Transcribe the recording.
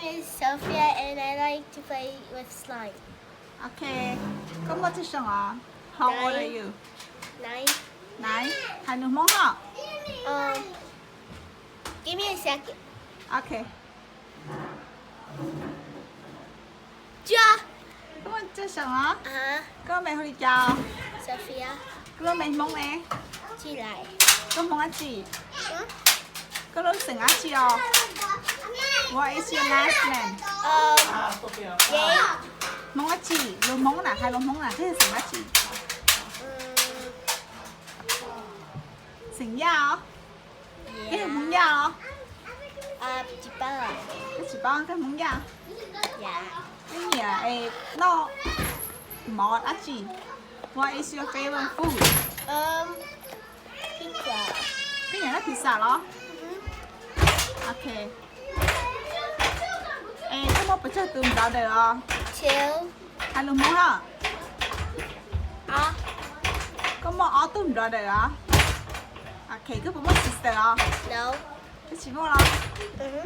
name is Sophia, and I like to play with slime. Okay. Có một chữ sống à? How old are you? 9. 9. Hai nước mong hả? Give me a second. Okay. Ja. Có một chữ sống à? Có mẹ hồi chào. Sophia. Có mẹ mong nè. Chị lại. Có mong anh chị. Có lúc sừng á chị à? What is your last name? Jay. Mong á chị. Lúc mong nè, hai lúc mong nè. Thế là sừng á chị. Sừng da hả? Cái là mong da hả? Chị ba. Cái chị bao cái mong da. Dạ. Cái gì à? Ê, nó món á chị. What is your favorite food? Pizza. Cái nhà nó pizza đó. Okay. Ê, có một bữa chơi tùm đó được không? 2. Hai lúc mong hả? Ah. Có một ó tùm đó được không? Okay, có một sister không? No. Cái chị mua không? Okay.